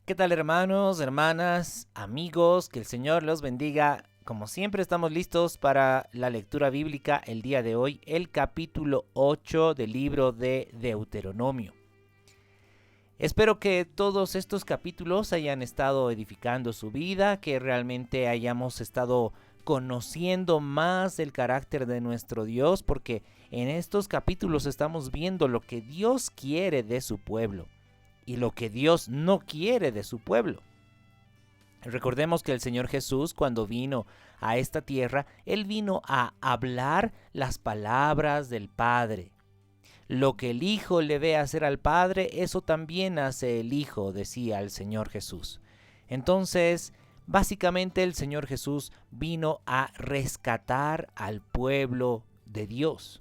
¿Qué tal, hermanos, hermanas, amigos? Que el Señor los bendiga. Como siempre, estamos listos para la lectura bíblica el día de hoy, el capítulo 8 del libro de Deuteronomio. Espero que todos estos capítulos hayan estado edificando su vida, que realmente hayamos estado conociendo más del carácter de nuestro Dios, porque en estos capítulos estamos viendo lo que Dios quiere de su pueblo y lo que Dios no quiere de su pueblo. Recordemos que el Señor Jesús, cuando vino a esta tierra, Él vino a hablar las palabras del Padre. Lo que el Hijo le ve hacer al Padre, eso también hace el Hijo, decía el Señor Jesús. Entonces, básicamente el Señor Jesús vino a rescatar al pueblo de Dios.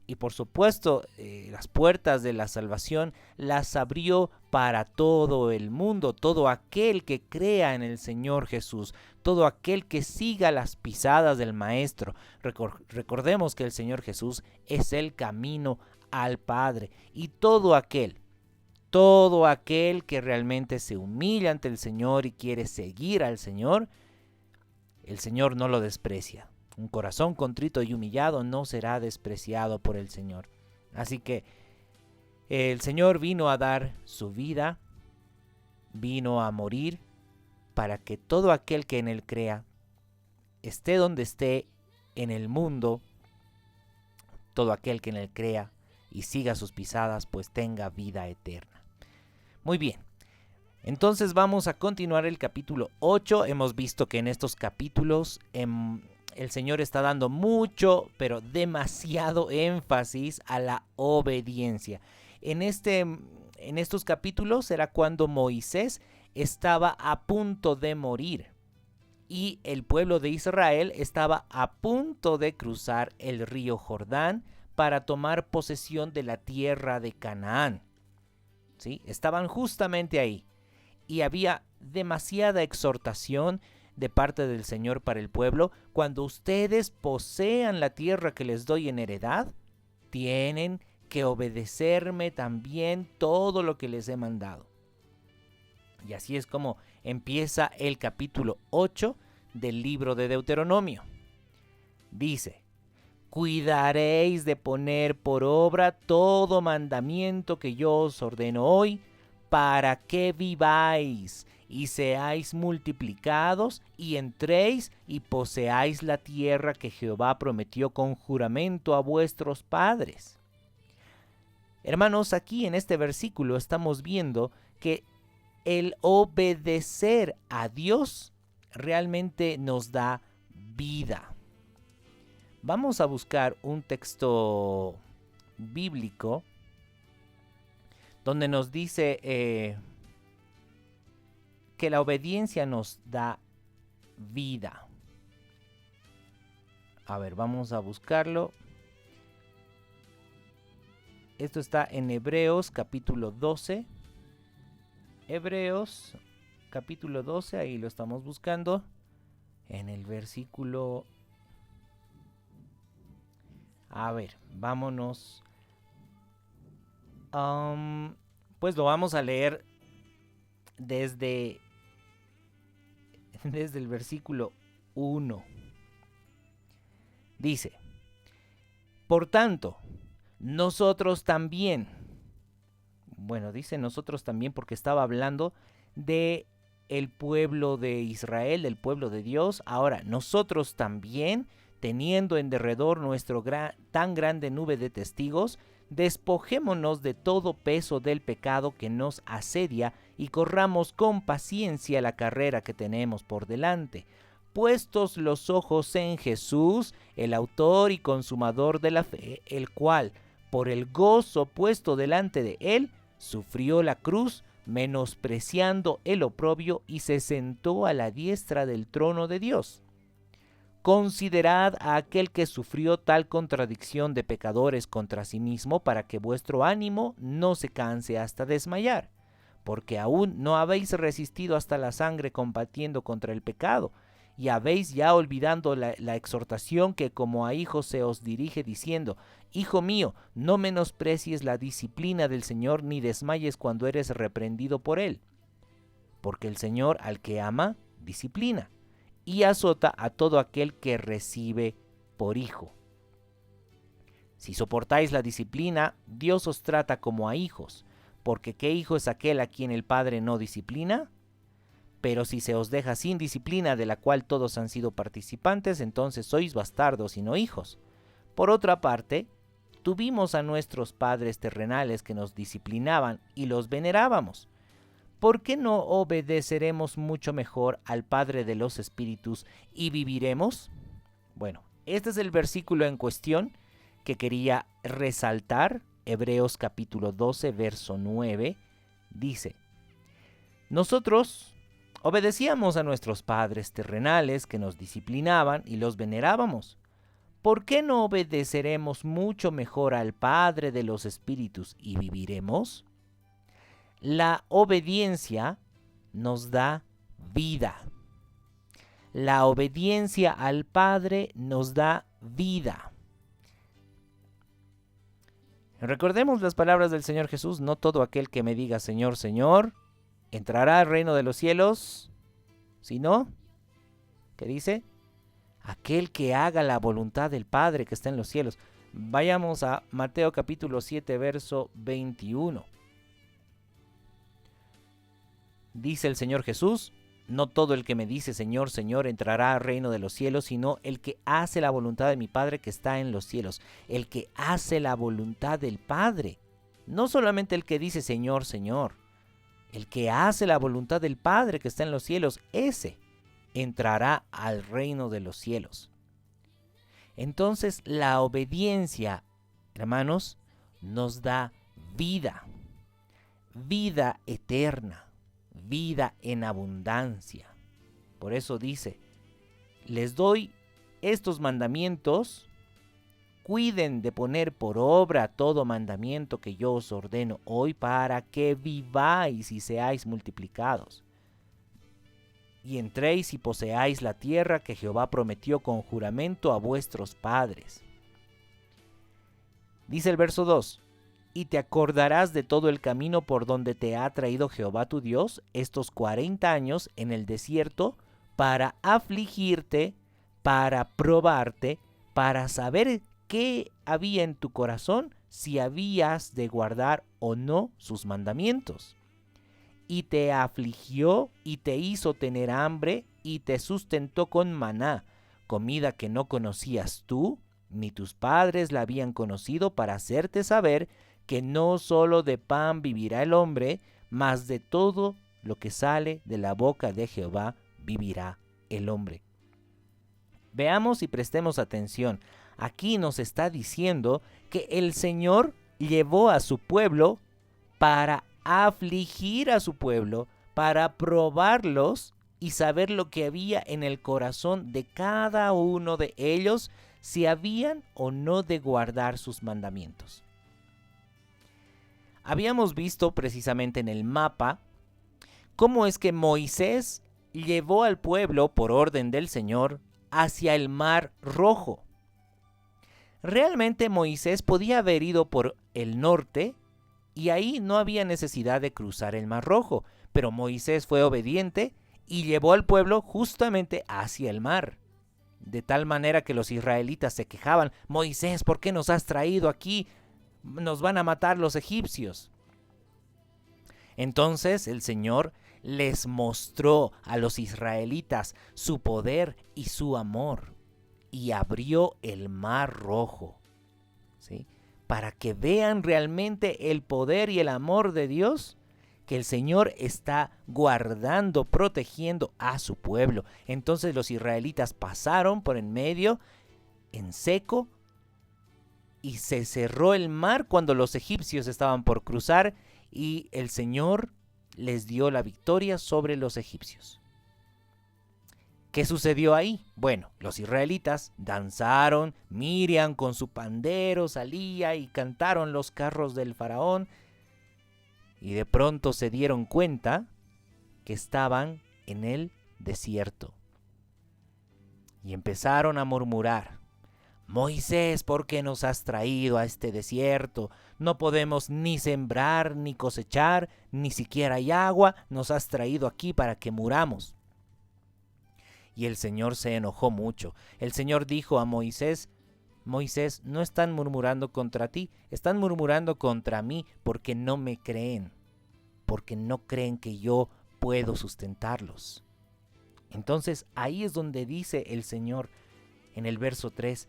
Y por supuesto, las puertas de la salvación las abrió para todo el mundo, todo aquel que crea en el Señor Jesús, todo aquel que siga las pisadas del Maestro. Recordemos que el Señor Jesús es el camino al Padre, y todo aquel que realmente se humilla ante el Señor y quiere seguir al Señor, el Señor no lo desprecia. Un corazón contrito y humillado no será despreciado por el Señor. Así que el Señor vino a dar su vida, vino a morir para que todo aquel que en Él crea, esté donde esté en el mundo, todo aquel que en Él crea y siga sus pisadas, pues tenga vida eterna. Muy bien. Entonces vamos a continuar el capítulo 8. Hemos visto que en estos capítulos el Señor está dando mucho, pero demasiado énfasis a la obediencia. En estos capítulos era cuando Moisés estaba a punto de morir y el pueblo de Israel estaba a punto de cruzar el río Jordán para tomar posesión de la tierra de Canaán. ¿Sí? Estaban justamente ahí y había demasiada exhortación de parte del Señor para el pueblo. Cuando ustedes posean la tierra que les doy en heredad, tienen que obedecerme también todo lo que les he mandado. Y así es como empieza el capítulo 8 del libro de Deuteronomio. Dice: cuidaréis de poner por obra todo mandamiento que yo os ordeno hoy, para que viváis y seáis multiplicados y entréis y poseáis la tierra que Jehová prometió con juramento a vuestros padres. Hermanos, aquí en este versículo estamos viendo que el obedecer a Dios realmente nos da vida. Vamos a buscar un texto bíblico donde nos dice que la obediencia nos da vida. A ver, vamos a buscarlo. Esto está en Hebreos capítulo 12. Hebreos capítulo 12, ahí lo estamos buscando. En el versículo... A ver, vámonos. Pues lo vamos a leer desde el versículo 1. Dice: por tanto, nosotros también. Bueno, dice nosotros también porque estaba hablando de el pueblo de Israel, del pueblo de Dios. Ahora, nosotros también, teniendo en derredor nuestro tan grande nube de testigos, despojémonos de todo peso del pecado que nos asedia y corramos con paciencia la carrera que tenemos por delante, puestos los ojos en Jesús, el autor y consumador de la fe, el cual, por el gozo puesto delante de él, sufrió la cruz, menospreciando el oprobio, y se sentó a la diestra del trono de Dios. Considerad a aquel que sufrió tal contradicción de pecadores contra sí mismo, para que vuestro ánimo no se canse hasta desmayar, porque aún no habéis resistido hasta la sangre combatiendo contra el pecado, y habéis ya olvidado la exhortación que como a hijos se os dirige diciendo: Hijo mío, no menosprecies la disciplina del Señor, ni desmayes cuando eres reprendido por Él. Porque el Señor al que ama, disciplina, y azota a todo aquel que recibe por hijo. Si soportáis la disciplina, Dios os trata como a hijos, porque ¿qué hijo es aquel a quien el Padre no disciplina? Pero si se os deja sin disciplina, de la cual todos han sido participantes, entonces sois bastardos y no hijos. Por otra parte, tuvimos a nuestros padres terrenales que nos disciplinaban y los venerábamos. ¿Por qué no obedeceremos mucho mejor al Padre de los Espíritus y viviremos? Bueno, este es el versículo en cuestión que quería resaltar. Hebreos capítulo 12, verso 9, dice: nosotros obedecíamos a nuestros padres terrenales que nos disciplinaban y los venerábamos. ¿Por qué no obedeceremos mucho mejor al Padre de los Espíritus y viviremos? La obediencia nos da vida. La obediencia al Padre nos da vida. Recordemos las palabras del Señor Jesús: no todo aquel que me diga Señor, Señor, entrará al reino de los cielos, sino, ¿qué dice? Aquel que haga la voluntad del Padre que está en los cielos. Vayamos a Mateo capítulo 7, verso 21. Dice el Señor Jesús: no todo el que me dice Señor, Señor entrará al reino de los cielos, sino el que hace la voluntad de mi Padre que está en los cielos. El que hace la voluntad del Padre. No solamente el que dice Señor, Señor. El que hace la voluntad del Padre que está en los cielos, ese entrará al reino de los cielos. Entonces, la obediencia, hermanos, nos da vida. Vida eterna. Vida en abundancia. Por eso dice: les doy estos mandamientos, cuiden de poner por obra todo mandamiento que yo os ordeno hoy, para que viváis y seáis multiplicados, y entréis y poseáis la tierra que Jehová prometió con juramento a vuestros padres. Dice el verso 2: y te acordarás de todo el camino por donde te ha traído Jehová tu Dios estos 40 años en el desierto, para afligirte, para probarte, para saber qué había en tu corazón, si habías de guardar o no sus mandamientos. Y te afligió y te hizo tener hambre y te sustentó con maná, comida que no conocías tú, ni tus padres la habían conocido, para hacerte saber que no solo de pan vivirá el hombre, mas de todo lo que sale de la boca de Jehová vivirá el hombre. Veamos y prestemos atención. Aquí nos está diciendo que el Señor llevó a su pueblo para afligir a su pueblo, para probarlos y saber lo que había en el corazón de cada uno de ellos, si habían o no de guardar sus mandamientos. Habíamos visto precisamente en el mapa cómo es que Moisés llevó al pueblo, por orden del Señor, hacia el Mar Rojo. Realmente Moisés podía haber ido por el norte y ahí no había necesidad de cruzar el Mar Rojo, pero Moisés fue obediente y llevó al pueblo justamente hacia el mar. De tal manera que los israelitas se quejaban: Moisés, ¿por qué nos has traído aquí? Nos van a matar los egipcios. Entonces el Señor les mostró a los israelitas su poder y su amor, y abrió el Mar Rojo, ¿sí? Para que vean realmente el poder y el amor de Dios, que el Señor está guardando, protegiendo a su pueblo. Entonces los israelitas pasaron por en medio, en seco, y se cerró el mar cuando los egipcios estaban por cruzar, y el Señor les dio la victoria sobre los egipcios. ¿Qué sucedió ahí? Bueno, los israelitas danzaron, Miriam con su pandero salía y cantaron los carros del faraón, y de pronto se dieron cuenta que estaban en el desierto. Y empezaron a murmurar: Moisés, ¿por qué nos has traído a este desierto? No podemos ni sembrar ni cosechar, ni siquiera hay agua. Nos has traído aquí para que muramos. Y el Señor se enojó mucho. El Señor dijo a Moisés: Moisés, no están murmurando contra ti, están murmurando contra mí porque no me creen, porque no creen que yo puedo sustentarlos. Entonces ahí es donde dice el Señor en el verso 3,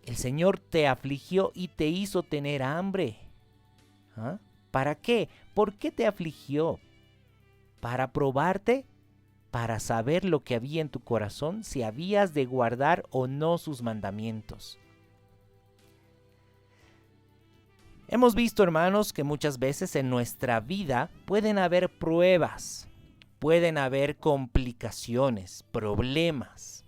el Señor te afligió y te hizo tener hambre. ¿Ah? ¿Para qué? ¿Por qué te afligió? ¿Para probarte? ¿Para saber lo que había en tu corazón, si habías de guardar o no sus mandamientos? Hemos visto, hermanos, que muchas veces en nuestra vida pueden haber pruebas, pueden haber complicaciones, problemas.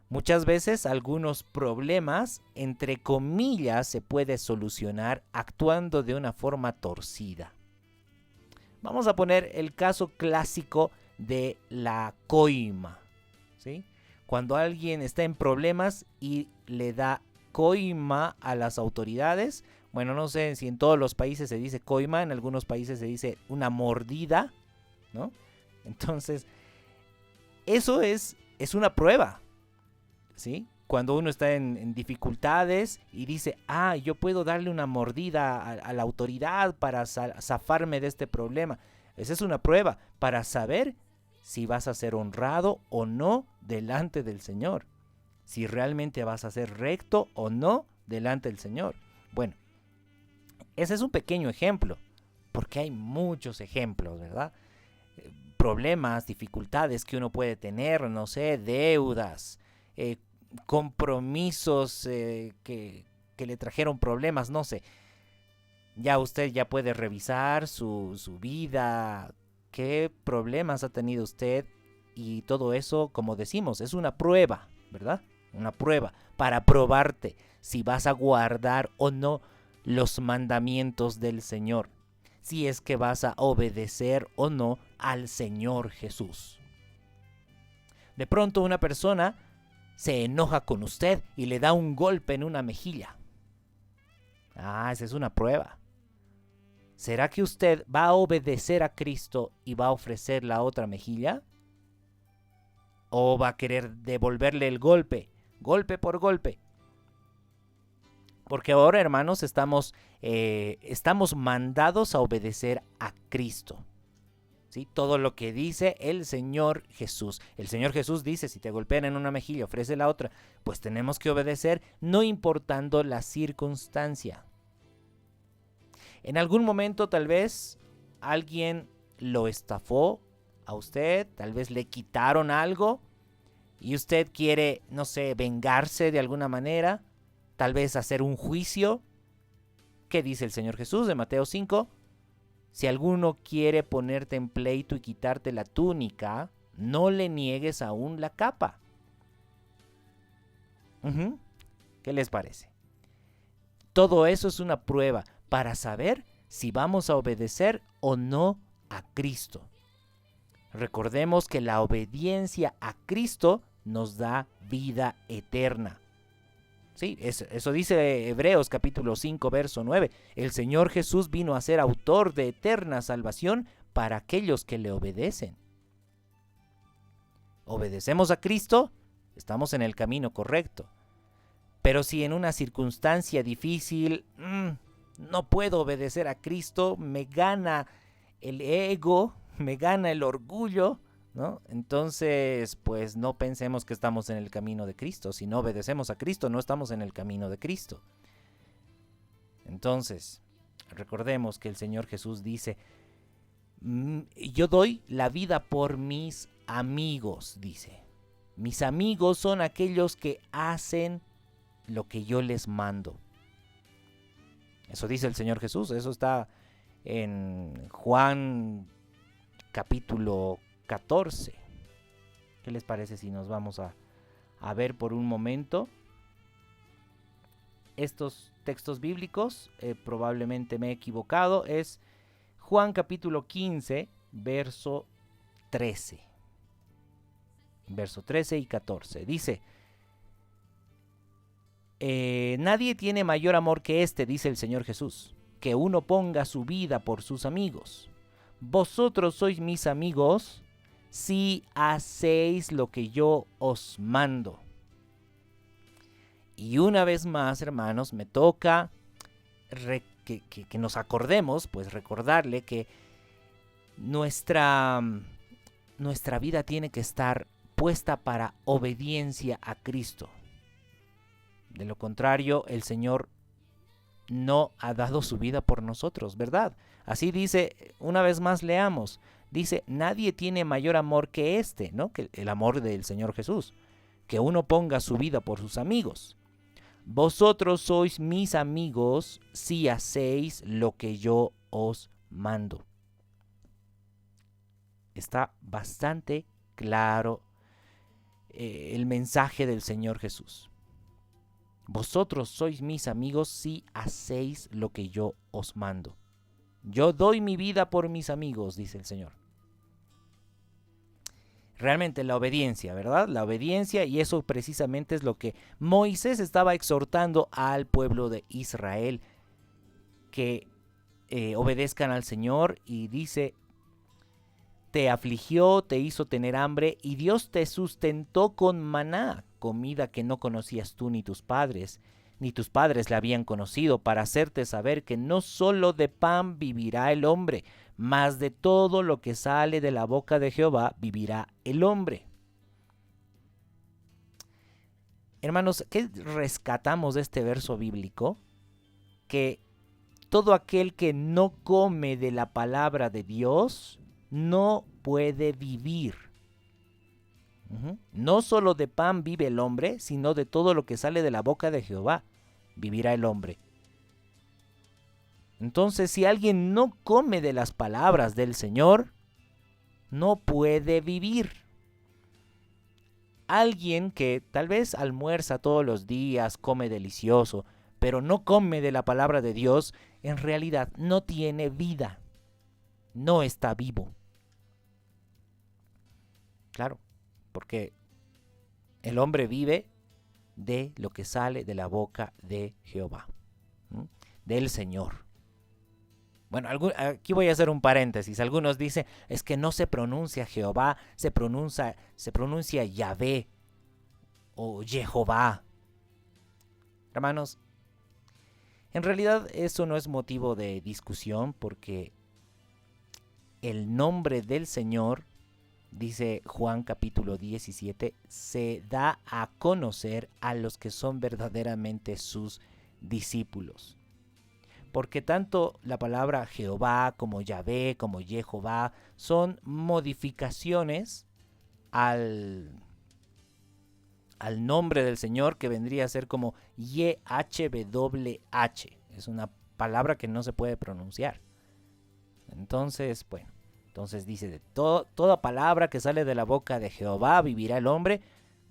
Muchas veces algunos problemas, entre comillas, se puede solucionar actuando de una forma torcida. Vamos a poner el caso clásico de la coima, ¿sí? Cuando alguien está en problemas y le da coima a las autoridades, bueno, no sé si en todos los países se dice coima, en algunos países se dice una mordida, ¿no? Entonces, eso es una prueba, ¿sí? Cuando uno está en dificultades y dice, yo puedo darle una mordida a la autoridad para zafarme de este problema. Esa es una prueba para saber si vas a ser honrado o no delante del Señor. Si realmente vas a ser recto o no delante del Señor. Bueno, ese es un pequeño ejemplo, porque hay muchos ejemplos, ¿verdad? Problemas, dificultades que uno puede tener, no sé, deudas, compromisos que le trajeron problemas, no sé. Ya usted ya puede revisar su vida, qué problemas ha tenido usted, y todo eso, como decimos, es una prueba, ¿verdad? Una prueba para probarte si vas a guardar o no los mandamientos del Señor, si es que vas a obedecer o no al Señor Jesús. De pronto una persona se enoja con usted y le da un golpe en una mejilla. Esa es una prueba. ¿Será que usted va a obedecer a Cristo y va a ofrecer la otra mejilla? ¿O va a querer devolverle el golpe, golpe por golpe? Porque ahora, hermanos, estamos mandados a obedecer a Cristo. ¿Sí? Todo lo que dice el Señor Jesús. El Señor Jesús dice, si te golpean en una mejilla, ofrece la otra. Pues tenemos que obedecer, no importando la circunstancia. En algún momento tal vez alguien lo estafó a usted, tal vez le quitaron algo y usted quiere, no sé, vengarse de alguna manera, tal vez hacer un juicio. ¿Qué dice el Señor Jesús de Mateo 5? Si alguno quiere ponerte en pleito y quitarte la túnica, no le niegues aún la capa. ¿Qué les parece? Todo eso es una prueba para saber si vamos a obedecer o no a Cristo. Recordemos que la obediencia a Cristo nos da vida eterna. Sí, eso dice Hebreos capítulo 5, verso 9. El Señor Jesús vino a ser autor de eterna salvación para aquellos que le obedecen. Obedecemos a Cristo, estamos en el camino correcto. Pero si en una circunstancia difícil no puedo obedecer a Cristo, me gana el ego, me gana el orgullo, ¿no? Entonces, pues no pensemos que estamos en el camino de Cristo. Si no obedecemos a Cristo, no estamos en el camino de Cristo. Entonces, recordemos que el Señor Jesús dice, yo doy la vida por mis amigos, dice. Mis amigos son aquellos que hacen lo que yo les mando. Eso dice el Señor Jesús, eso está en Juan capítulo 14. ¿Qué les parece si nos vamos a ver por un momento estos textos bíblicos? Probablemente me he equivocado. Es Juan capítulo 15, verso 13. verso 13 y 14. Dice, nadie tiene mayor amor que este, dice el Señor Jesús, que uno ponga su vida por sus amigos. Vosotros sois mis amigos si hacéis lo que yo os mando. Y una vez más, hermanos, me toca que nos acordemos, pues recordarle que nuestra vida tiene que estar puesta para obediencia a Cristo. De lo contrario, el Señor no ha dado su vida por nosotros, ¿verdad? Así dice, una vez más leamos, dice, nadie tiene mayor amor que este, ¿no? Que el amor del Señor Jesús, que uno ponga su vida por sus amigos. Vosotros sois mis amigos si hacéis lo que yo os mando. Está bastante claro el mensaje del Señor Jesús. Vosotros sois mis amigos si hacéis lo que yo os mando. Yo doy mi vida por mis amigos, dice el Señor. Realmente la obediencia, ¿verdad? La obediencia, y eso precisamente es lo que Moisés estaba exhortando al pueblo de Israel, que obedezcan al Señor, y dice, te afligió, te hizo tener hambre, y Dios te sustentó con maná, comida que no conocías tú ni tus padres la habían conocido, para hacerte saber que no solo de pan vivirá el hombre, mas de todo lo que sale de la boca de Jehová vivirá el hombre. Hermanos, ¿qué rescatamos de este verso bíblico? Que todo aquel que no come de la palabra de Dios no puede vivir. No solo de pan vive el hombre, sino de todo lo que sale de la boca de Jehová vivirá el hombre. Entonces, si alguien no come de las palabras del Señor, no puede vivir. Alguien que tal vez almuerza todos los días, come delicioso, pero no come de la palabra de Dios, en realidad no tiene vida. No está vivo. Claro, porque el hombre vive de lo que sale de la boca de Jehová, del Señor. Bueno, aquí voy a hacer un paréntesis. Algunos dicen, es que no se pronuncia Jehová, se pronuncia Yahvé o Jehová. Hermanos, en realidad eso no es motivo de discusión, porque el nombre del Señor, dice Juan capítulo 17, se da a conocer a los que son verdaderamente sus discípulos. Porque tanto la palabra Jehová como Yahvé como Jehová son modificaciones al nombre del Señor, que vendría a ser como YHWH. Es una palabra que no se puede pronunciar. Entonces, bueno, dice, de toda palabra que sale de la boca de Jehová vivirá el hombre,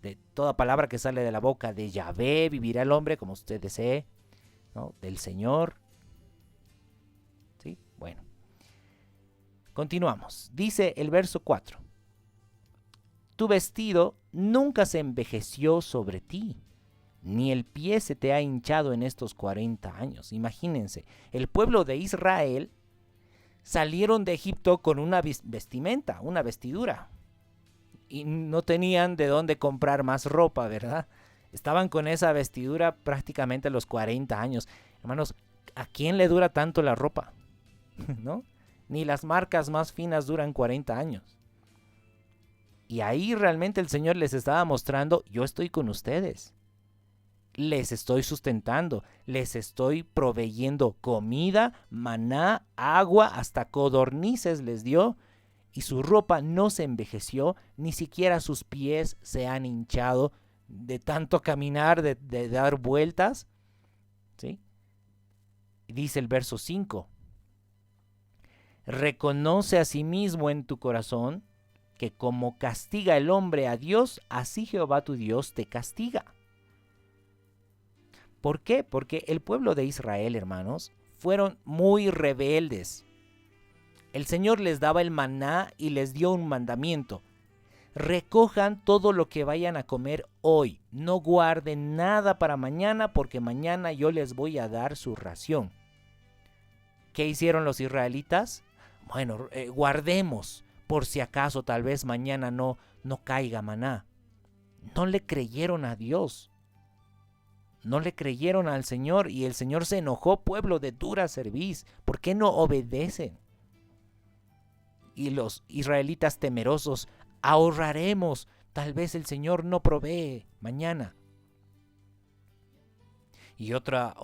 de toda palabra que sale de la boca de Yahvé vivirá el hombre, como usted desee, ¿no? Del Señor. ¿Sí? Bueno. Continuamos. Dice el verso 4. Tu vestido nunca se envejeció sobre ti, ni el pie se te ha hinchado en estos 40 años. Imagínense, el pueblo de Israel salieron de Egipto con una vestimenta, una vestidura, y no tenían de dónde comprar más ropa, ¿verdad? Estaban con esa vestidura prácticamente los 40 años. Hermanos, ¿a quién le dura tanto la ropa? ¿No? Ni las marcas más finas duran 40 años. Y ahí realmente el Señor les estaba mostrando, yo estoy con ustedes. Les estoy sustentando, les estoy proveyendo comida, maná, agua, hasta codornices les dio, y su ropa no se envejeció, ni siquiera sus pies se han hinchado de tanto caminar, de dar vueltas. ¿Sí? Dice el verso 5. Reconoce a sí mismo en tu corazón que como castiga el hombre a Dios, así Jehová tu Dios te castiga. ¿Por qué? Porque el pueblo de Israel, hermanos, fueron muy rebeldes. El Señor les daba el maná y les dio un mandamiento. recojan todo lo que vayan a comer hoy. No guarden nada para mañana porque mañana yo les voy a dar su ración. ¿Qué hicieron los israelitas? Bueno, guardemos por si acaso tal vez mañana no caiga maná. No le creyeron a Dios. No le creyeron al Señor y el Señor se enojó, pueblo de dura cerviz. ¿Por qué no obedecen? Y los israelitas temerosos, ahorraremos, tal vez el Señor no provee mañana. Y otro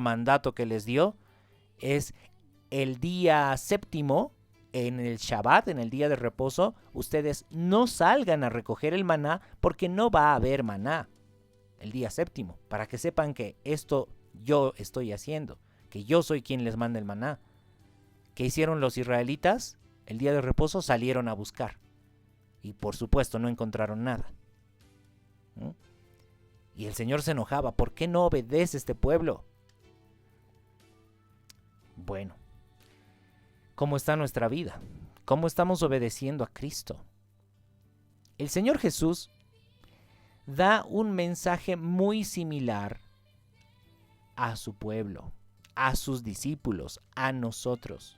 mandato que les dio es el día séptimo, en el Shabbat, en el día de reposo, ustedes no salgan a recoger el maná porque no va a haber maná el día séptimo, para que sepan que esto yo estoy haciendo, que yo soy quien les manda el maná. ¿Qué hicieron los israelitas? El día de reposo salieron a buscar y por supuesto no encontraron nada. Y el Señor se enojaba. ¿Por qué no obedece este pueblo? Bueno, ¿cómo está nuestra vida? ¿Cómo estamos obedeciendo a Cristo? El Señor Jesús da un mensaje muy similar a su pueblo, a sus discípulos, a nosotros.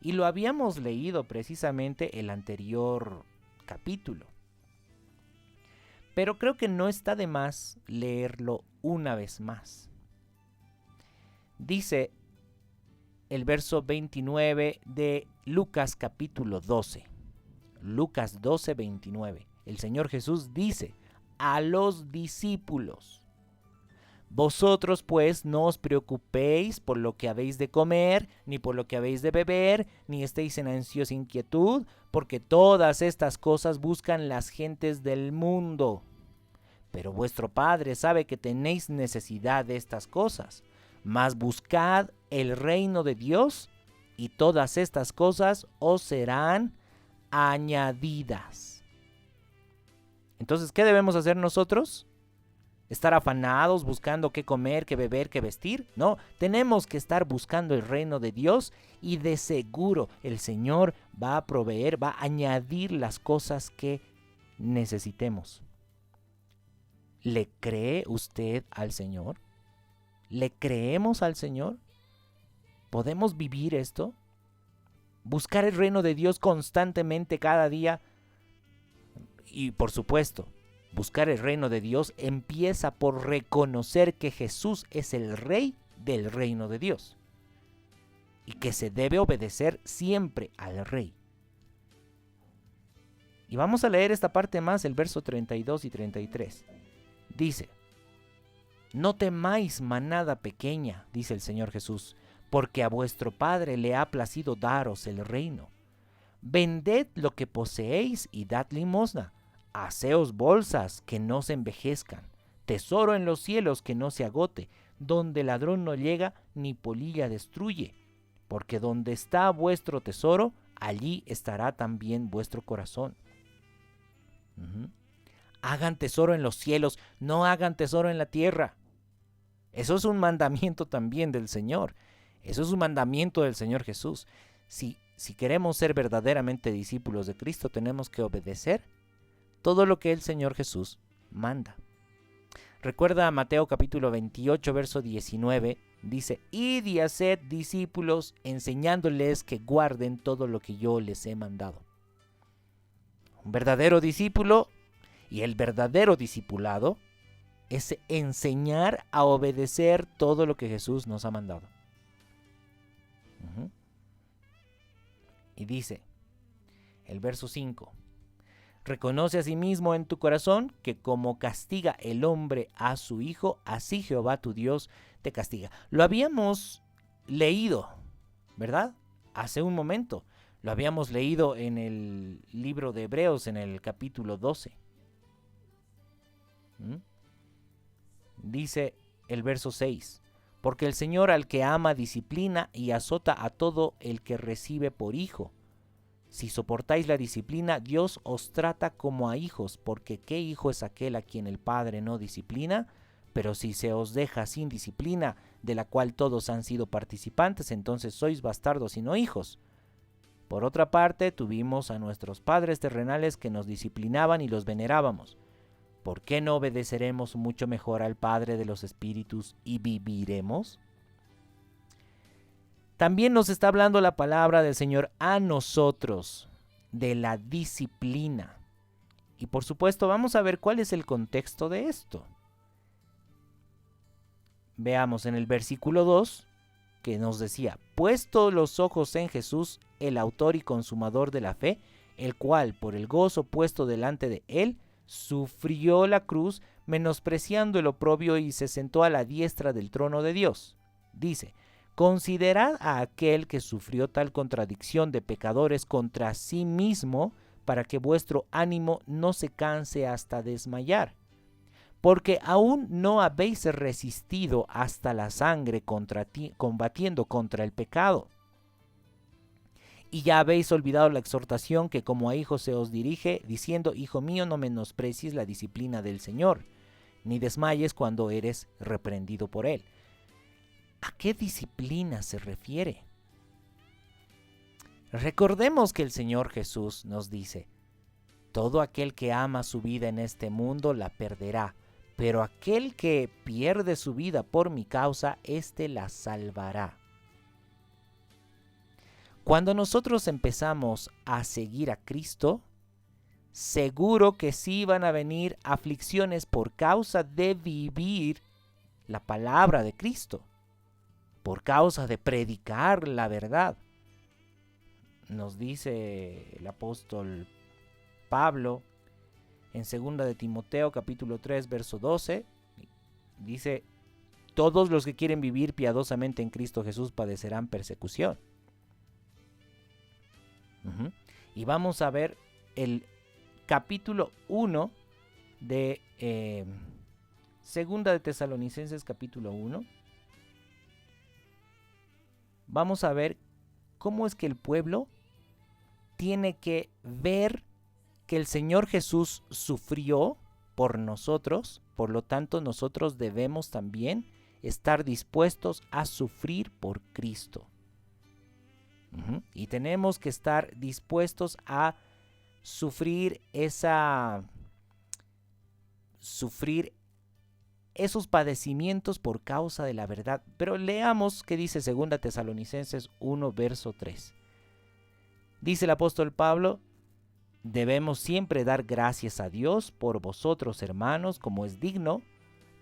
Y lo habíamos leído precisamente el anterior capítulo. Pero creo que no está de más leerlo una vez más. Dice el verso 29 de Lucas capítulo 12. Lucas 12, 29. El Señor Jesús dice a los discípulos: vosotros pues no os preocupéis por lo que habéis de comer, ni por lo que habéis de beber, ni estéis en ansiosa inquietud, porque todas estas cosas buscan las gentes del mundo. Pero vuestro Padre sabe que tenéis necesidad de estas cosas. Mas buscad el reino de Dios, y todas estas cosas os serán añadidas. Entonces, ¿qué debemos hacer nosotros? ¿Estar afanados buscando qué comer, qué beber, qué vestir? No, tenemos que estar buscando el reino de Dios y de seguro el Señor va a proveer, va a añadir las cosas que necesitemos. ¿Le cree usted al Señor? ¿Le creemos al Señor? ¿Podemos vivir esto? Buscar el reino de Dios constantemente cada día. Y por supuesto, buscar el reino de Dios empieza por reconocer que Jesús es el Rey del reino de Dios y que se debe obedecer siempre al Rey. Y vamos a leer esta parte más, el verso 32 y 33. Dice: no temáis, manada pequeña, dice el Señor Jesús, porque a vuestro Padre le ha placido daros el reino. Vended lo que poseéis y dad limosna. Haceos bolsas que no se envejezcan, tesoro en los cielos que no se agote, donde ladrón no llega ni polilla destruye. Porque donde está vuestro tesoro, allí estará también vuestro corazón. Hagan tesoro en los cielos, no hagan tesoro en la tierra. Eso es un mandamiento también del Señor. Eso es un mandamiento del Señor Jesús. Si queremos ser verdaderamente discípulos de Cristo, tenemos que obedecer todo lo que el Señor Jesús manda. Recuerda Mateo capítulo 28, verso 19, dice: id y haced discípulos, enseñándoles que guarden todo lo que yo les he mandado. Un verdadero discípulo y el verdadero discipulado es enseñar a obedecer todo lo que Jesús nos ha mandado. Y dice el verso 5: reconoce asimismo en tu corazón que como castiga el hombre a su hijo, así Jehová tu Dios te castiga. Lo habíamos leído, ¿verdad? Hace un momento. Lo habíamos leído en el libro de Hebreos, en el capítulo 12. Dice el verso 6: porque el Señor al que ama disciplina y azota a todo el que recibe por hijo. Si soportáis la disciplina, Dios os trata como a hijos, porque ¿qué hijo es aquel a quien el Padre no disciplina? Pero si se os deja sin disciplina, de la cual todos han sido participantes, entonces sois bastardos y no hijos. Por otra parte, tuvimos a nuestros padres terrenales que nos disciplinaban y los venerábamos. ¿Por qué no obedeceremos mucho mejor al Padre de los Espíritus y viviremos? También nos está hablando la palabra del Señor a nosotros, de la disciplina. Y por supuesto, vamos a ver cuál es el contexto de esto. Veamos en el versículo 2, que nos decía, puesto los ojos en Jesús, el autor y consumador de la fe, el cual, por el gozo puesto delante de él, sufrió la cruz, menospreciando el oprobio y se sentó a la diestra del trono de Dios. Dice, considerad a aquel que sufrió tal contradicción de pecadores contra sí mismo, para que vuestro ánimo no se canse hasta desmayar. Porque aún no habéis resistido hasta la sangre combatiendo contra el pecado. Y ya habéis olvidado la exhortación que como a hijos se os dirige, diciendo, hijo mío, no menosprecies la disciplina del Señor, ni desmayes cuando eres reprendido por él. ¿A qué disciplina se refiere? Recordemos que el Señor Jesús nos dice, todo aquel que ama su vida en este mundo la perderá, pero aquel que pierde su vida por mi causa, éste la salvará. Cuando nosotros empezamos a seguir a Cristo, seguro que sí van a venir aflicciones por causa de vivir la palabra de Cristo, por causa de predicar la verdad. Nos dice el apóstol Pablo en 2 de Timoteo capítulo 3 verso 12, dice, todos los que quieren vivir piadosamente en Cristo Jesús padecerán persecución. Y vamos a ver el capítulo 1 de 2 de Tesalonicenses capítulo 1. Vamos a ver cómo es que el pueblo tiene que ver que el Señor Jesús sufrió por nosotros, por lo tanto nosotros debemos también estar dispuestos a sufrir por Cristo. Y tenemos que estar dispuestos a sufrir esos padecimientos por causa de la verdad. Pero leamos qué dice 2 Tesalonicenses 1 verso 3. Dice el apóstol Pablo, debemos siempre dar gracias a Dios por vosotros, hermanos, como es digno,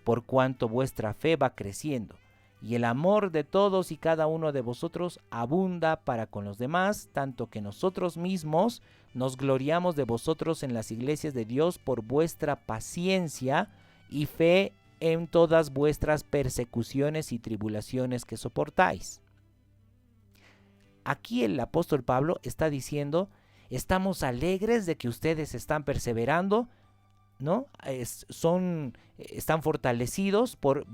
por cuanto vuestra fe va creciendo, y el amor de todos y cada uno de vosotros abunda para con los demás, tanto que nosotros mismos nos gloriamos de vosotros en las iglesias de Dios por vuestra paciencia y fe en todas vuestras persecuciones y tribulaciones que soportáis. Aquí el apóstol Pablo está diciendo, estamos alegres de que ustedes están perseverando, ¿no? Están fortalecidos por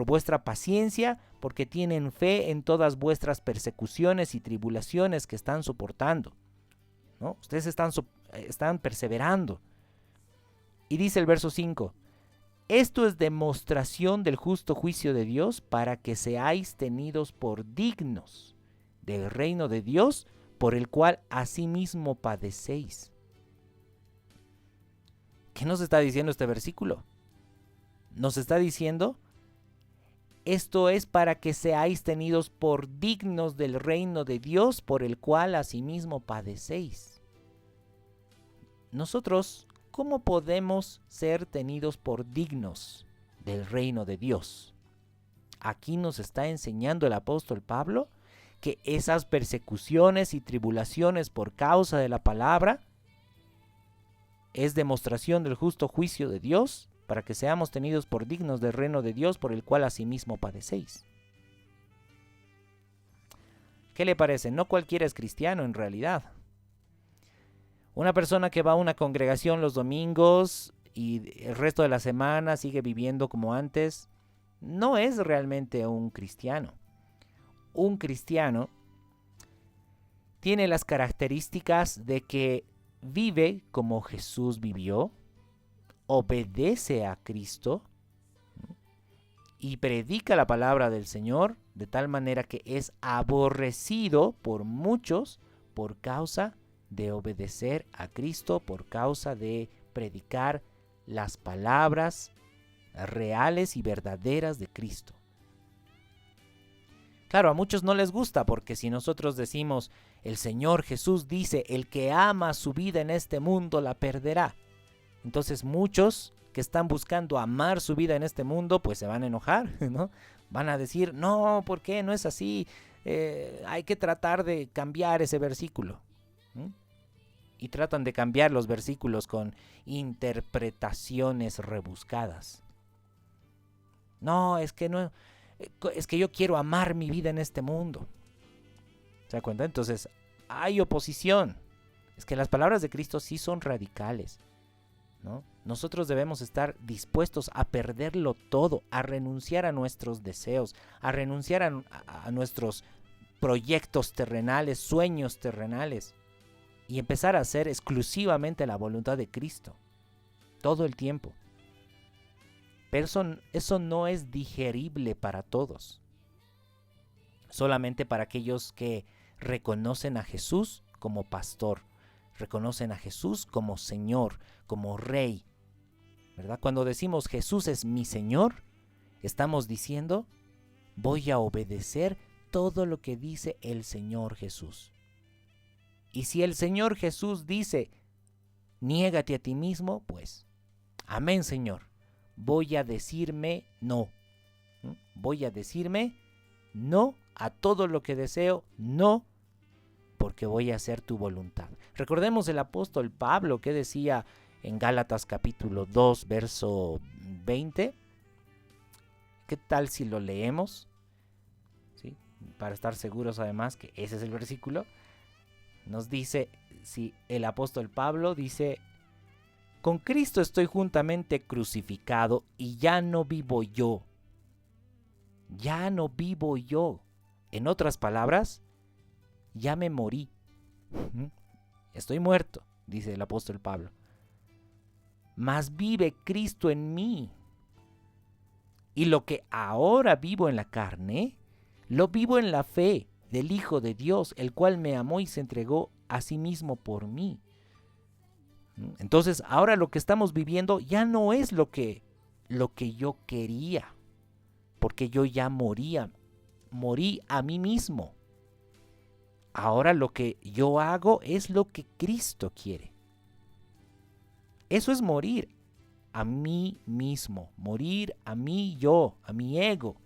vuestra paciencia, porque tienen fe en todas vuestras persecuciones y tribulaciones que están soportando, ¿no? Ustedes están perseverando. Y dice el verso 5, esto es demostración del justo juicio de Dios para que seáis tenidos por dignos del reino de Dios, por el cual asimismo padecéis. ¿Qué nos está diciendo este versículo? Nos está diciendo, esto es para que seáis tenidos por dignos del reino de Dios, por el cual asimismo padecéis. Nosotros, ¿cómo podemos ser tenidos por dignos del reino de Dios? Aquí nos está enseñando el apóstol Pablo que esas persecuciones y tribulaciones por causa de la palabra es demostración del justo juicio de Dios para que seamos tenidos por dignos del reino de Dios, por el cual asimismo padecéis. ¿Qué le parece? No cualquiera es cristiano en realidad. Una persona que va a una congregación los domingos y el resto de la semana sigue viviendo como antes, no es realmente un cristiano. Un cristiano tiene las características de que vive como Jesús vivió, obedece a Cristo y predica la palabra del Señor de tal manera que es aborrecido por muchos por causa de obedecer a Cristo, por causa de predicar las palabras reales y verdaderas de Cristo. Claro, a muchos no les gusta, porque si nosotros decimos, el Señor Jesús dice, el que ama su vida en este mundo la perderá. Entonces muchos que están buscando amar su vida en este mundo, pues se van a enojar, ¿no? Van a decir, no, ¿por qué? No es así. Hay que tratar de cambiar ese versículo. Y tratan de cambiar los versículos con interpretaciones rebuscadas. No, es que yo quiero amar mi vida en este mundo. ¿Se da cuenta? Entonces, hay oposición. Es que las palabras de Cristo sí son radicales, ¿no? Nosotros debemos estar dispuestos a perderlo todo, a renunciar a nuestros deseos, a renunciar a nuestros proyectos terrenales, sueños terrenales, y empezar a hacer exclusivamente la voluntad de Cristo, todo el tiempo. Pero eso no es digerible para todos. Solamente para aquellos que reconocen a Jesús como pastor, reconocen a Jesús como Señor, como Rey, ¿verdad? Cuando decimos Jesús es mi Señor, estamos diciendo, voy a obedecer todo lo que dice el Señor Jesús. Y si el Señor Jesús dice, niégate a ti mismo, pues, amén, Señor. Voy a decirme no. Voy a decirme no a todo lo que deseo, no, porque voy a hacer tu voluntad. Recordemos el apóstol Pablo que decía en Gálatas capítulo 2, verso 20. ¿Qué tal si lo leemos? ¿Sí? Para estar seguros además que ese es el versículo. Nos dice, si el apóstol Pablo dice, con Cristo estoy juntamente crucificado y ya no vivo yo. Ya no vivo yo. En otras palabras, ya me morí. Estoy muerto, dice el apóstol Pablo. Mas vive Cristo en mí. Y lo que ahora vivo en la carne, lo vivo en la fe del Hijo de Dios, el cual me amó y se entregó a sí mismo por mí. Entonces, ahora lo que estamos viviendo ya no es lo que yo quería, porque yo ya morí a mí mismo. Ahora lo que yo hago es lo que Cristo quiere. Eso es morir a mí mismo, morir a mí yo, a mi ego.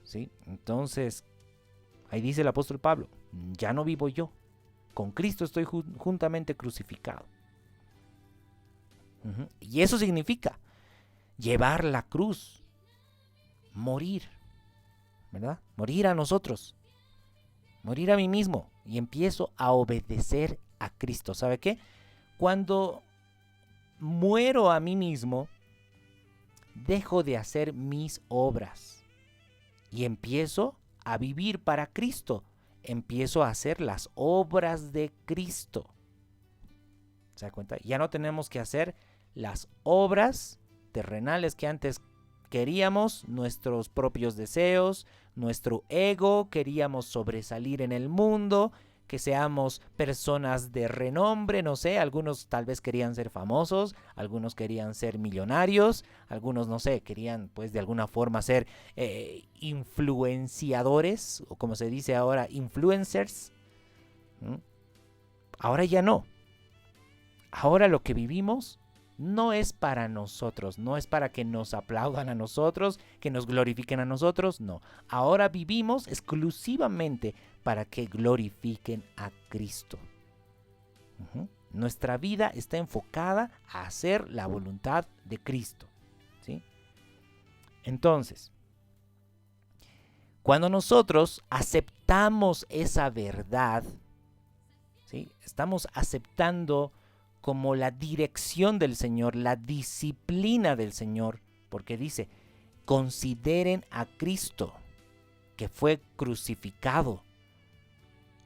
¿Sí? Entonces, ahí dice el apóstol Pablo, ya no vivo yo, con Cristo estoy juntamente crucificado. Y eso significa llevar la cruz, morir, ¿verdad? Morir a nosotros, morir a mí mismo, y empiezo a obedecer a Cristo. ¿Sabe qué? Cuando muero a mí mismo, dejo de hacer mis obras y empiezo a vivir para Cristo. Empiezo a hacer las obras de Cristo. ¿Se da cuenta? Ya no tenemos que hacer las obras terrenales que antes queríamos, nuestros propios deseos, nuestro ego, queríamos sobresalir en el mundo, que seamos personas de renombre, no sé, algunos tal vez querían ser famosos, algunos querían ser millonarios, algunos, no sé, querían pues de alguna forma ser influenciadores, o como se dice ahora, influencers. Ahora ya no. Ahora lo que vivimos no es para nosotros, no es para que nos aplaudan a nosotros, que nos glorifiquen a nosotros, no. Ahora vivimos exclusivamente para que glorifiquen a Cristo. Nuestra vida está enfocada a hacer la voluntad de Cristo, ¿sí? Entonces, cuando nosotros aceptamos esa verdad, ¿sí? Estamos aceptando como la dirección del Señor, la disciplina del Señor, porque dice, consideren a Cristo, que fue crucificado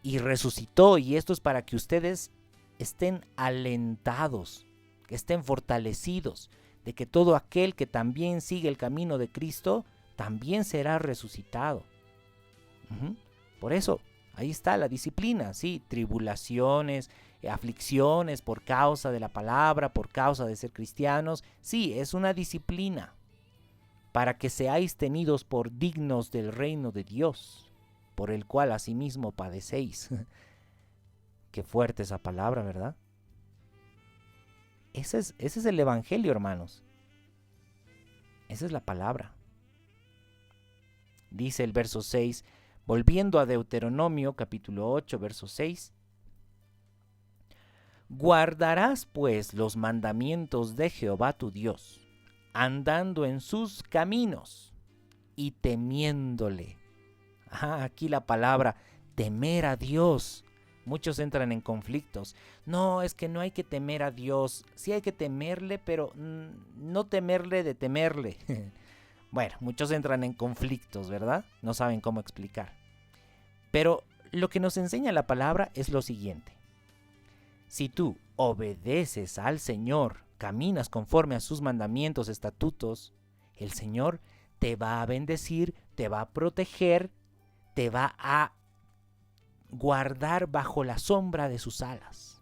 y resucitó, y esto es para que ustedes estén alentados, que estén fortalecidos, de que todo aquel que también sigue el camino de Cristo, también será resucitado. Por eso, Ahí está la disciplina, sí, tribulaciones, aflicciones por causa de la palabra, por causa de ser cristianos. Sí, es una disciplina para que seáis tenidos por dignos del reino de Dios, por el cual asimismo padecéis. Qué fuerte esa palabra, ¿verdad? Ese es el evangelio, hermanos. Esa es la palabra. Dice el verso 6, volviendo a Deuteronomio capítulo 8, verso 6. Guardarás pues los mandamientos de Jehová tu Dios, andando en sus caminos y temiéndole. Aquí la palabra temer a Dios. Muchos entran en conflictos. No, es que no hay que temer a Dios. Sí hay que temerle, pero no temerle de temerle. Bueno, muchos entran en conflictos, ¿verdad? No saben cómo explicar. Pero lo que nos enseña la palabra es lo siguiente. Si tú obedeces al Señor, caminas conforme a sus mandamientos, estatutos, el Señor te va a bendecir, te va a proteger, te va a guardar bajo la sombra de sus alas.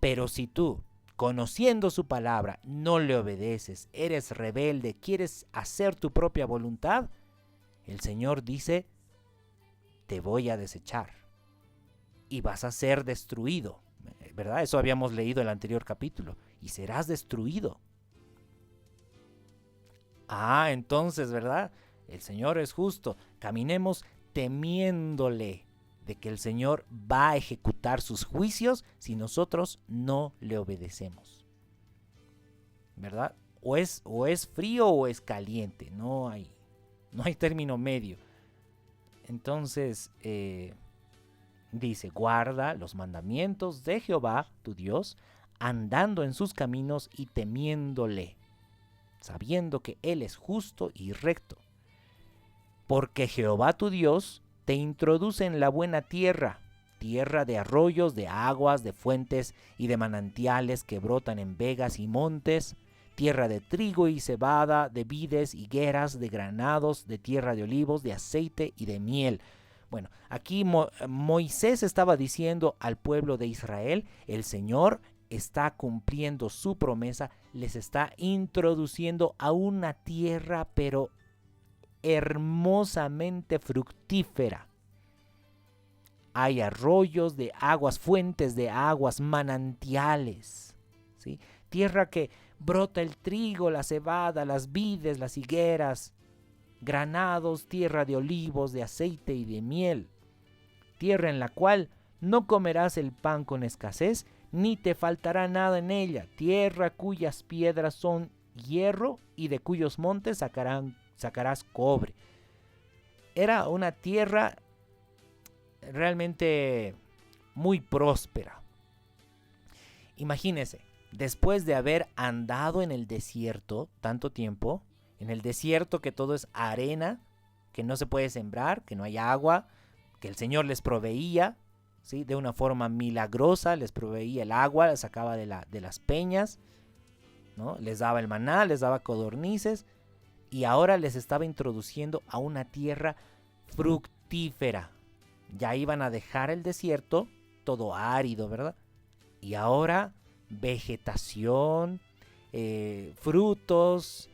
Pero si tú, conociendo su palabra, no le obedeces, eres rebelde, quieres hacer tu propia voluntad, el Señor dice, te voy a desechar y vas a ser destruido, ¿verdad? Eso habíamos leído en el anterior capítulo, y serás destruido. Entonces, ¿verdad? El Señor es justo, caminemos temiéndole de que el Señor va a ejecutar sus juicios si nosotros no le obedecemos, ¿verdad? O es frío o es caliente, no hay término medio. Entonces, dice, guarda los mandamientos de Jehová, tu Dios, andando en sus caminos y temiéndole, sabiendo que Él es justo y recto. Porque Jehová tu Dios te introduce en la buena tierra, tierra de arroyos, de aguas, de fuentes y de manantiales que brotan en vegas y montes, tierra de trigo y cebada, de vides, higueras, de granados, de tierra de olivos, de aceite y de miel. Bueno, aquí Moisés estaba diciendo al pueblo de Israel, el Señor está cumpliendo su promesa, les está introduciendo a una tierra, pero hermosamente fructífera. Hay arroyos de aguas, fuentes de aguas, manantiales, ¿sí? Tierra que brota el trigo, la cebada, las vides, las higueras, granados, tierra de olivos, de aceite y de miel. Tierra en la cual no comerás el pan con escasez, ni te faltará nada en ella. Tierra cuyas piedras son hierro y de cuyos montes sacarás cobre. Era una tierra realmente muy próspera. Imagínese, después de haber andado en el desierto tanto tiempo, en el desierto que todo es arena, que no se puede sembrar, que no hay agua, que el Señor les proveía, ¿sí? De una forma milagrosa, les proveía el agua, les sacaba de las peñas, ¿no? Les daba el maná, les daba codornices, y ahora les estaba introduciendo a una tierra fructífera. Ya iban a dejar el desierto, todo árido, ¿verdad? Y ahora vegetación, frutos,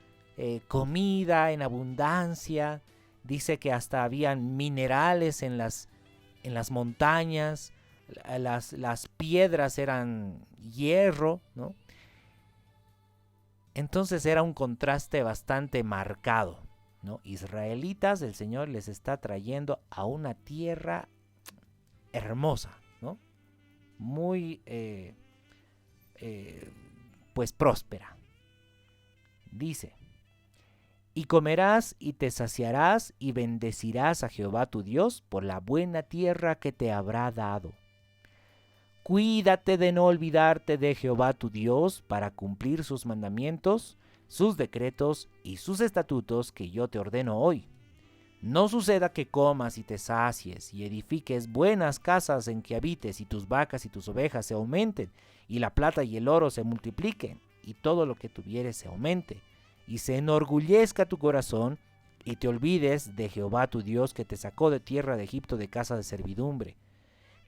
comida en abundancia. Dice que hasta habían minerales en las montañas, las piedras eran hierro, ¿no? Entonces era un contraste bastante marcado, ¿no? Israelitas, el Señor les está trayendo a una tierra hermosa, ¿no? Muy, pues próspera. Dice, y comerás y te saciarás y bendecirás a Jehová tu Dios por la buena tierra que te habrá dado. Cuídate de no olvidarte de Jehová tu Dios para cumplir sus mandamientos, sus decretos y sus estatutos que yo te ordeno hoy. No suceda que comas y te sacies y edifiques buenas casas en que habites y tus vacas y tus ovejas se aumenten y la plata y el oro se multipliquen y todo lo que tuvieres se aumente y se enorgullezca tu corazón y te olvides de Jehová tu Dios, que te sacó de tierra de Egipto, de casa de servidumbre,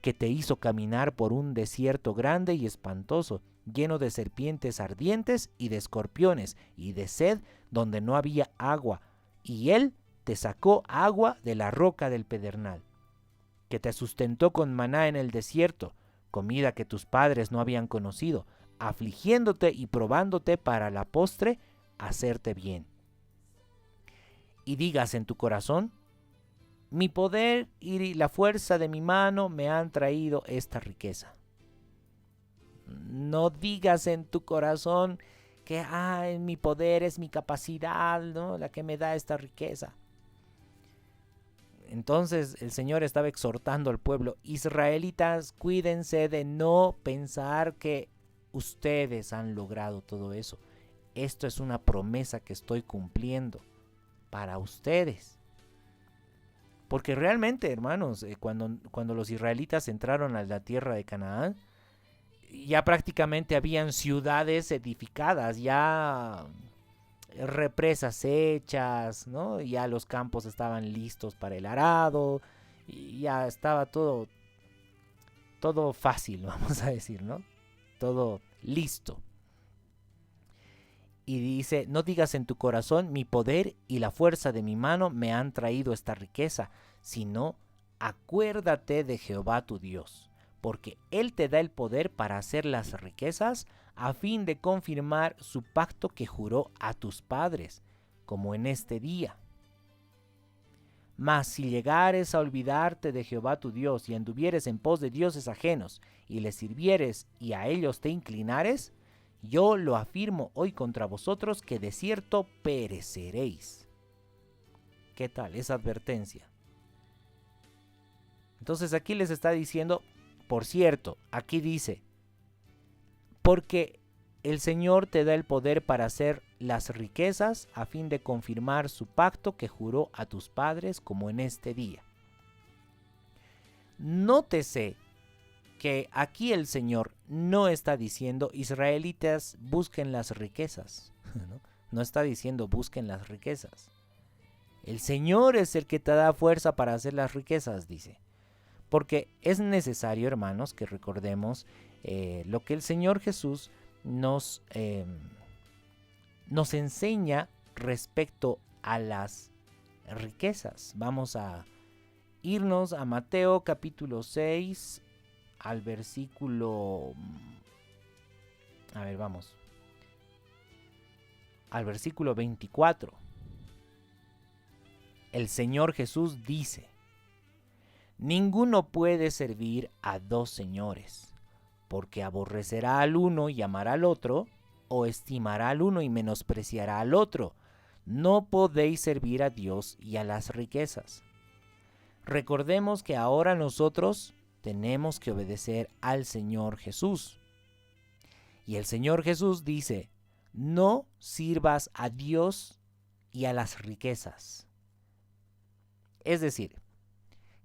que te hizo caminar por un desierto grande y espantoso, lleno de serpientes ardientes y de escorpiones, y de sed donde no había agua, y él te sacó agua de la roca del pedernal, que te sustentó con maná en el desierto, comida que tus padres no habían conocido, afligiéndote y probándote para la postre hacerte bien. Y digas en tu corazón: mi poder y la fuerza de mi mano me han traído esta riqueza. No digas en tu corazón que mi poder es mi capacidad, ¿no?, la que me da esta riqueza. Entonces el Señor estaba exhortando al pueblo: israelitas, cuídense de no pensar que ustedes han logrado todo eso. Esto es una promesa que estoy cumpliendo para ustedes. Porque realmente, hermanos, cuando los israelitas entraron a la tierra de Canaán, ya prácticamente habían ciudades edificadas, ya represas hechas, ¿no? Ya los campos estaban listos para el arado, y ya estaba todo fácil, vamos a decir, ¿no? Todo listo. Y dice: no digas en tu corazón, mi poder y la fuerza de mi mano me han traído esta riqueza, sino acuérdate de Jehová tu Dios, porque Él te da el poder para hacer las riquezas, a fin de confirmar su pacto que juró a tus padres, como en este día. Mas si llegares a olvidarte de Jehová tu Dios, y anduvieres en pos de dioses ajenos, y les sirvieres y a ellos te inclinares, yo lo afirmo hoy contra vosotros, que de cierto pereceréis. ¿Qué tal esa advertencia? Entonces aquí les está diciendo, por cierto, aquí dice: porque el Señor te da el poder para hacer las riquezas, a fin de confirmar su pacto que juró a tus padres, como en este día. Nótese que aquí el Señor no está diciendo: israelitas, busquen las riquezas. No está diciendo: busquen las riquezas. El Señor es el que te da fuerza para hacer las riquezas, dice. Porque es necesario, hermanos, que recordemos lo que el Señor Jesús nos enseña respecto a las riquezas. Vamos a irnos a Mateo capítulo 6, al versículo... al versículo 24. El Señor Jesús dice: ninguno puede servir a dos señores, porque aborrecerá al uno y amará al otro, o estimará al uno y menospreciará al otro. No podéis servir a Dios y a las riquezas. Recordemos que ahora nosotros tenemos que obedecer al Señor Jesús. Y el Señor Jesús dice: no sirvas a Dios y a las riquezas. Es decir,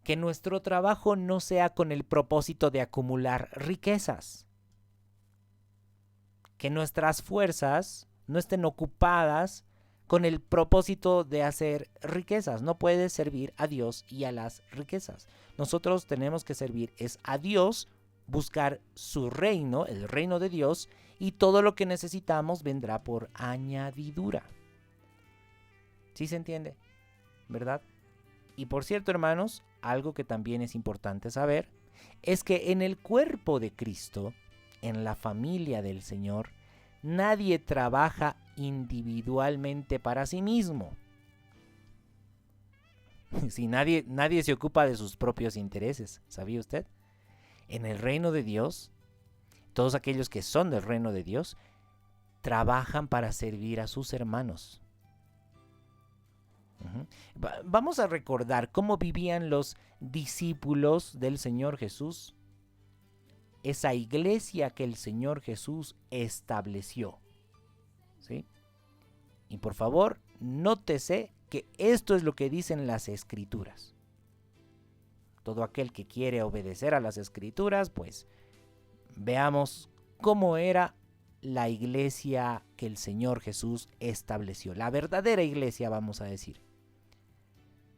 que nuestro trabajo no sea con el propósito de acumular riquezas. Que nuestras fuerzas no estén ocupadas con el propósito de hacer riquezas. No puedes servir a Dios y a las riquezas. Nosotros tenemos que servir es a Dios, buscar su reino, el reino de Dios, y todo lo que necesitamos vendrá por añadidura. ¿Sí se entiende? ¿Verdad? Y por cierto, hermanos, algo que también es importante saber es que en el cuerpo de Cristo, en la familia del Señor, nadie trabaja individualmente para sí mismo. Si nadie se ocupa de sus propios intereses, ¿sabía usted? En el reino de Dios, todos aquellos que son del reino de Dios trabajan para servir a sus hermanos. Vamos a recordar cómo vivían los discípulos del Señor Jesús, esa iglesia que el Señor Jesús estableció, ¿sí? Y por favor, nótese que esto es lo que dicen las Escrituras. Todo aquel que quiere obedecer a las Escrituras, pues veamos cómo era la iglesia que el Señor Jesús estableció, la verdadera iglesia, vamos a decir.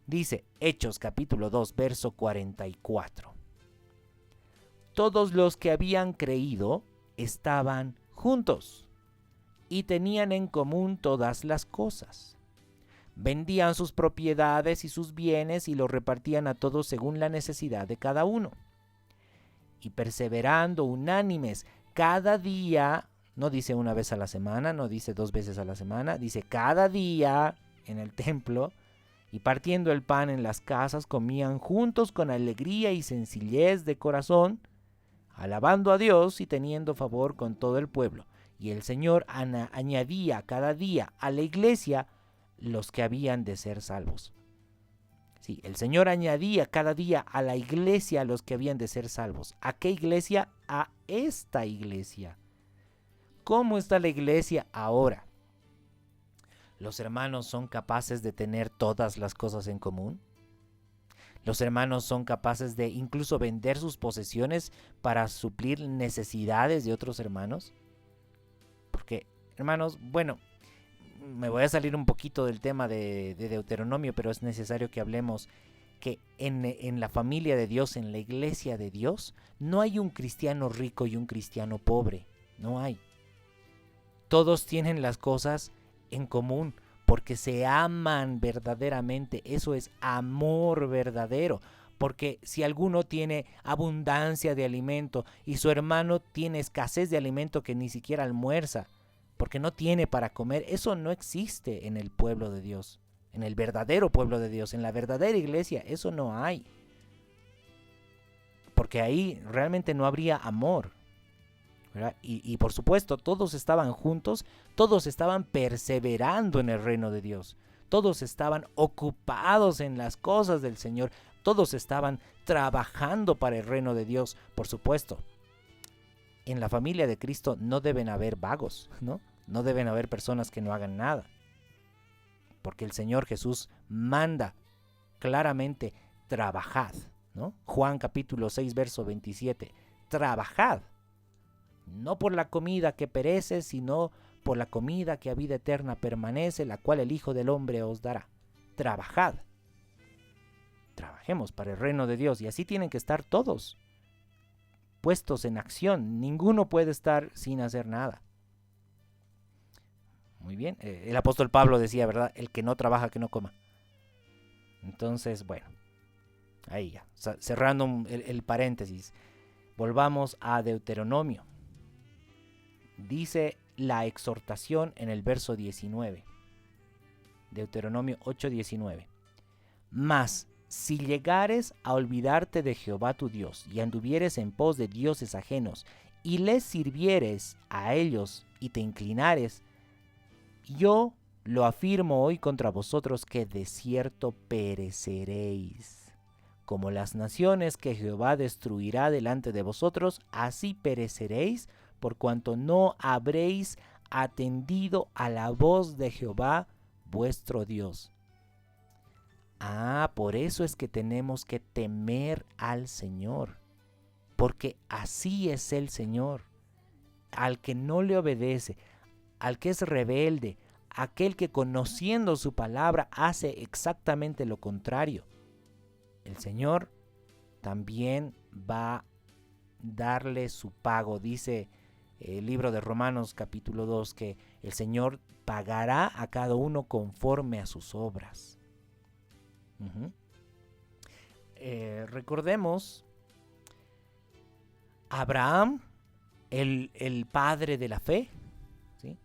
Dice Hechos capítulo 2, verso 44. Todos los que habían creído estaban juntos y tenían en común todas las cosas. Vendían sus propiedades y sus bienes y los repartían a todos según la necesidad de cada uno. Y perseverando unánimes cada día, no dice una vez a la semana, no dice 2 veces a la semana, dice cada día en el templo, y partiendo el pan en las casas, comían juntos con alegría y sencillez de corazón, alabando a Dios y teniendo favor con todo el pueblo. Y el Señor añadía cada día a la iglesia los que habían de ser salvos. Sí, el Señor añadía cada día a la iglesia los que habían de ser salvos. ¿A qué iglesia? A esta iglesia. ¿Cómo está la iglesia ahora? ¿Los hermanos son capaces de tener todas las cosas en común? ¿Los hermanos son capaces de incluso vender sus posesiones para suplir necesidades de otros hermanos? Porque, hermanos, bueno, me voy a salir un poquito del tema de Deuteronomio, pero es necesario que hablemos que en la familia de Dios, en la iglesia de Dios, no hay un cristiano rico y un cristiano pobre. No hay. Todos tienen las cosas en común porque se aman verdaderamente. Eso es amor verdadero. Porque si alguno tiene abundancia de alimento y su hermano tiene escasez de alimento que ni siquiera almuerza, porque no tiene para comer, eso no existe en el pueblo de Dios, en el verdadero pueblo de Dios, en la verdadera iglesia, eso no hay. Porque ahí realmente no habría amor, ¿verdad? Y por supuesto, todos estaban juntos, todos estaban perseverando en el reino de Dios, todos estaban ocupados en las cosas del Señor, todos estaban trabajando para el reino de Dios. Por supuesto, en la familia de Cristo no deben haber vagos, ¿no? No deben haber personas que no hagan nada. Porque el Señor Jesús manda claramente, trabajad, ¿no? Juan capítulo 6, verso 27. Trabajad. No por la comida que perece, sino por la comida que a vida eterna permanece, la cual el Hijo del Hombre os dará. Trabajad. Trabajemos para el reino de Dios. Y así tienen que estar todos, puestos en acción. Ninguno puede estar sin hacer nada. Muy bien. El apóstol Pablo decía, ¿verdad? El que no trabaja, que no coma. Entonces, bueno, ahí ya. Cerrando el paréntesis. Volvamos a Deuteronomio. Dice la exhortación en el verso 19. Deuteronomio 8:19. Mas si llegares a olvidarte de Jehová tu Dios y anduvieres en pos de dioses ajenos y les sirvieres a ellos y te inclinares, yo lo afirmo hoy contra vosotros que de cierto pereceréis. Como las naciones que Jehová destruirá delante de vosotros, así pereceréis, por cuanto no habréis atendido a la voz de Jehová vuestro Dios. Por eso es que tenemos que temer al Señor, porque así es el Señor. Al que no le obedece, al que es rebelde, aquel que conociendo su palabra hace exactamente lo contrario, el Señor también va a darle su pago. Dice el libro de Romanos capítulo 2 que el Señor pagará a cada uno conforme a sus obras. Recordemos Abraham, el padre de la fe, ¿sí?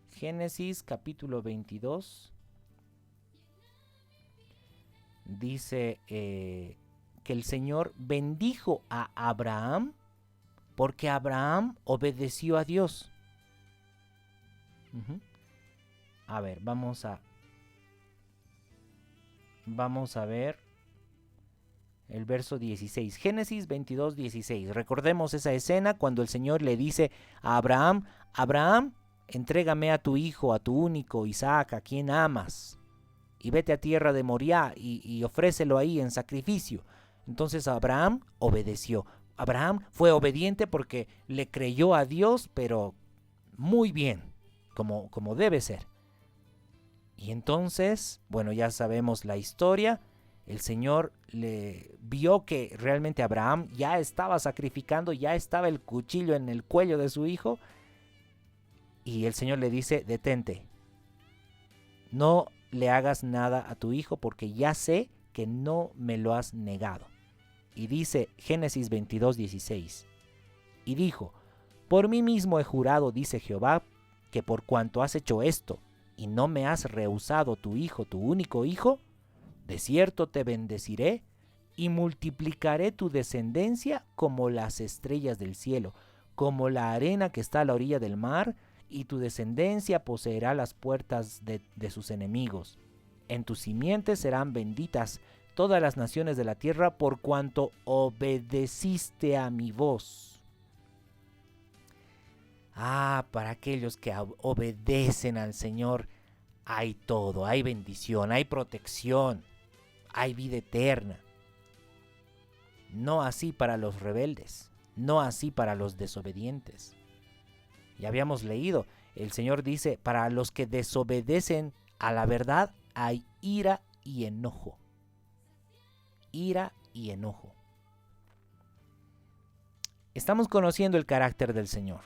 Génesis capítulo 22 dice que el Señor bendijo a Abraham porque Abraham obedeció a Dios. A ver, vamos a ver el verso 16. Génesis 22, 16. Recordemos esa escena cuando el Señor le dice a Abraham: Abraham, entrégame a tu hijo, a tu único Isaac, a quien amas, y vete a tierra de Moriah y ofrécelo ahí en sacrificio. Entonces Abraham obedeció. Abraham fue obediente porque le creyó a Dios, pero muy bien, como debe ser. Y entonces, bueno, ya sabemos la historia. el Señor le vio que realmente Abraham ya estaba sacrificando, ya estaba el cuchillo en el cuello de su hijo, y el Señor le dice, detente, no le hagas nada a tu hijo porque ya sé que no me lo has negado. Y dice Génesis 22:16, y dijo, por mí mismo he jurado, dice Jehová, que por cuanto has hecho esto y no me has rehusado tu hijo, tu único hijo, de cierto te bendeciré y multiplicaré tu descendencia como las estrellas del cielo, como la arena que está a la orilla del mar, y tu descendencia poseerá las puertas de sus enemigos. En tus simientes serán benditas todas las naciones de la tierra por cuanto obedeciste a mi voz. Para aquellos que obedecen al Señor hay todo, hay bendición, hay protección, hay vida eterna. No así para los rebeldes, no así para los desobedientes. Ya habíamos leído, el Señor dice, para los que desobedecen a la verdad hay ira y enojo. Ira y enojo. Estamos conociendo el carácter del Señor.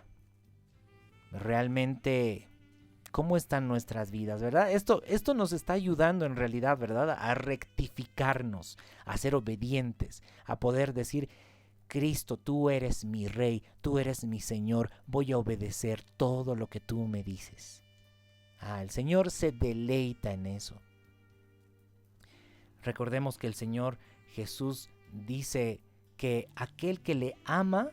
Realmente, ¿cómo están nuestras vidas, verdad? Esto nos está ayudando en realidad, ¿verdad? A rectificarnos, a ser obedientes, a poder decir, Cristo, tú eres mi Rey, tú eres mi Señor, voy a obedecer todo lo que tú me dices. El Señor se deleita en eso. Recordemos que el Señor Jesús dice que aquel que le ama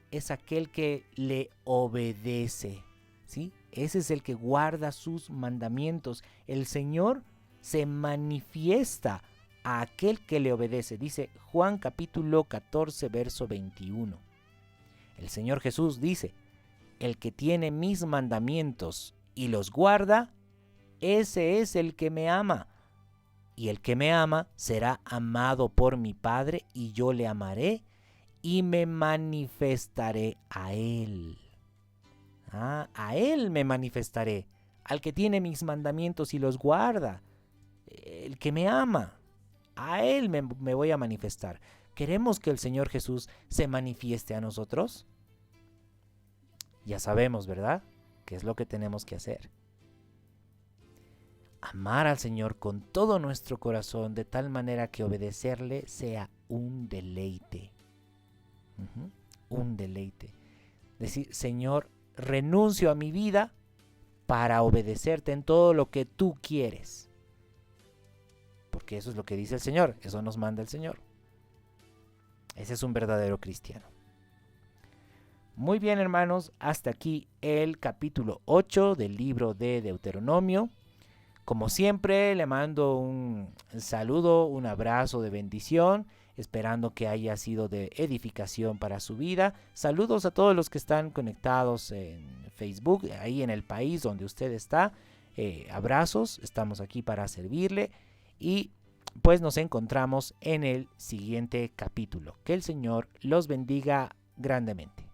es aquel que le obedece, ¿sí? Ese es el que guarda sus mandamientos. El Señor se manifiesta a aquel que le obedece. Dice Juan capítulo 14, verso 21. El Señor Jesús dice, el que tiene mis mandamientos y los guarda, ese es el que me ama. Y el que me ama será amado por mi Padre, y yo le amaré y me manifestaré a él. A él me manifestaré, al que tiene mis mandamientos y los guarda, el que me ama. A él me voy a manifestar. ¿Queremos que el Señor Jesús se manifieste a nosotros? Ya sabemos, ¿verdad? ¿Qué es lo que tenemos que hacer? Amar al Señor con todo nuestro corazón, de tal manera que obedecerle sea un deleite. Un deleite. Decir, Señor, renuncio a mi vida para obedecerte en todo lo que tú quieres. Porque eso es lo que dice el Señor, eso nos manda el Señor. Ese es un verdadero cristiano. Muy bien, hermanos, hasta aquí el capítulo 8 del libro de Deuteronomio. Como siempre, le mando un saludo, un abrazo de bendición, esperando que haya sido de edificación para su vida. Saludos a todos los que están conectados en Facebook, ahí en el país donde usted está. Abrazos, estamos aquí para servirle. Y pues nos encontramos en el siguiente capítulo. Que el Señor los bendiga grandemente.